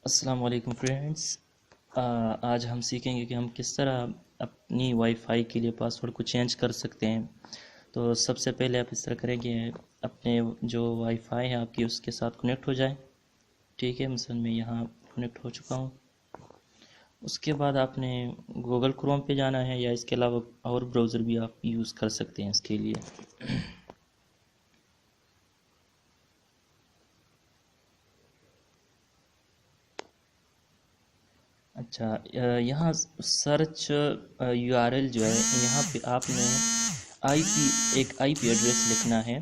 अस्सलाम वालेकुम फ्रेंड्स। आज हम सीखेंगे कि हम किस तरह अपनी वाईफाई के लिए पासवर्ड को चेंज कर सकते हैं। तो सबसे पहले आप इस तरह करेंगे, अपने जो वाईफाई है आपकी उसके साथ कनेक्ट हो जाए। ठीक है, मिसल मैं यहाँ कनेक्ट हो चुका हूँ। उसके बाद आपने गूगल क्रोम पे जाना है, या इसके अलावा और ब्राउज़र भी आप यूज़ कर सकते हैं इसके लिए। अच्छा, यहाँ सर्च यूआरएल जो है, यहाँ पे आपने आईपी एड्रेस लिखना है।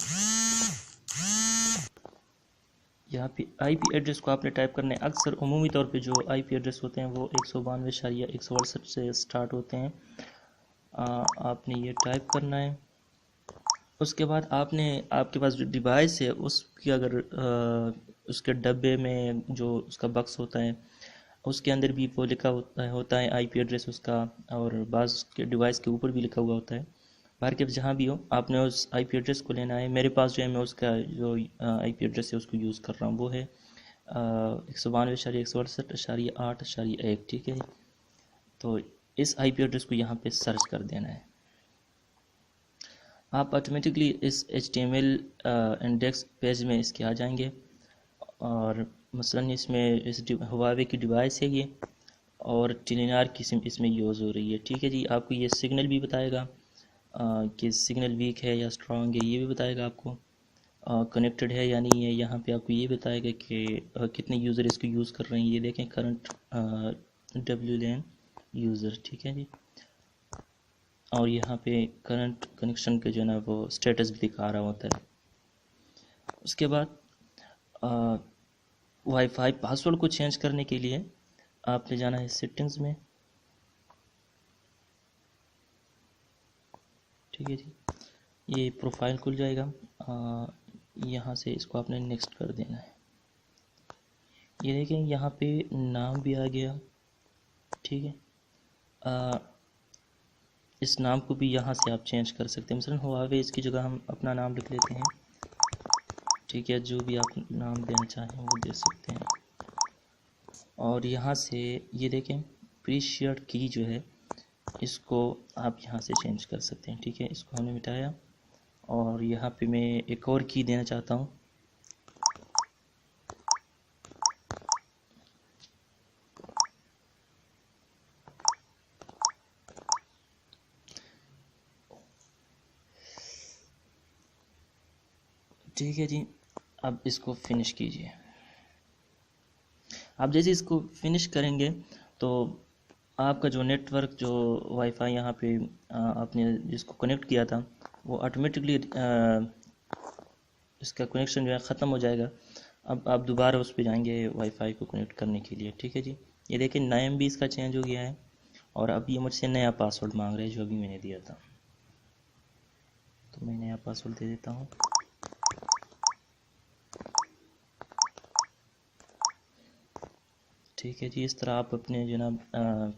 यहाँ पे आईपी एड्रेस को आपने टाइप करना है। अक्सर उमूमी तौर पे जो आईपी एड्रेस होते हैं वो 192.168 से स्टार्ट होते हैं। आपने ये टाइप करना है। उसके बाद आपने, आपके पास जो डिवाइस है उसकी अगर उसके डब्बे में जो उसका बक्स होता है उसके अंदर भी वो लिखा होता है आईपी एड्रेस उसका, और बाज़ उसके डिवाइस के ऊपर भी लिखा हुआ होता है। बाहर के जहाँ भी हो आपने उस आईपी एड्रेस को लेना है। मेरे पास जो है, मैं उसका जो आईपी एड्रेस है उसको यूज़ कर रहा हूँ, वो है 192.168.8.1। ठीक है, तो इस आईपी एड्रेस को यहाँ पे सर्च कर देना है। आप ऑटोमेटिकली इस HTML इंडेक्स पेज में इसके आ जाएंगे। और मसलन इसमें इस हुआवे की डिवाइस है ये, और टेलीनार की सिम इसमें यूज़ हो रही है। ठीक है जी, आपको ये सिग्नल भी बताएगा कि सिग्नल वीक है या स्ट्रॉन्ग है, ये भी बताएगा आपको। कनेक्टेड है या नहीं है, यहाँ पे आपको ये बताएगा कि कितने यूज़र इसको यूज़ कर रहे हैं। ये देखें, करंट WLAN यूज़र। ठीक है जी, और यहाँ पे करंट कनेक्शन के जो है ना वो स्टेटस भी दिखा रहा होता है। उसके बाद वाईफाई पासवर्ड को चेंज करने के लिए आपने जाना है सेटिंग्स में। ठीक है जी, ये प्रोफाइल खुल जाएगा। यहाँ से इसको आपने नेक्स्ट कर देना है। ये देखें, यहाँ पे नाम भी आ गया। ठीक है, इस नाम को भी यहाँ से आप चेंज कर सकते हैं। मसलन हुआवे, इसकी जगह हम अपना नाम लिख लेते हैं। ठीक है, जो भी आप नाम देना चाहें वो दे सकते हैं। और यहाँ से ये देखें, प्री शेयर्ड की जो है इसको आप यहाँ से चेंज कर सकते हैं। ठीक है, इसको हमने मिटाया, और यहाँ पे मैं एक और की देना चाहता हूँ। ठीक है जी, अब इसको फिनिश कीजिए। आप जैसे इसको फिनिश करेंगे तो आपका जो नेटवर्क, जो वाईफाई यहाँ पे आपने जिसको कनेक्ट किया था, वो ऑटोमेटिकली इसका कनेक्शन जो है ख़त्म हो जाएगा। अब आप दोबारा उस पर जाएंगे वाईफाई को कनेक्ट करने के लिए। ठीक है जी, ये देखिए नेम भी इसका चेंज हो गया है, और अब ये मुझसे नया पासवर्ड मांग रहे हैं जो अभी मैंने दिया था। तो मैं नया पासवर्ड दे देता हूँ। ठीक है जी, इस तरह आप अपने जनाब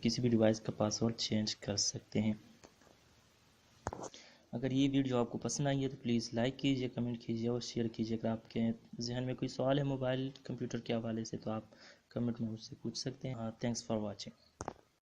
किसी भी डिवाइस का पासवर्ड चेंज कर सकते हैं। अगर ये वीडियो आपको पसंद आई है तो प्लीज़ लाइक कीजिए, कमेंट कीजिए और शेयर कीजिए। अगर आपके जहन में कोई सवाल है मोबाइल कंप्यूटर के हवाले से तो आप कमेंट में मुझसे पूछ सकते हैं। Thanks for watching.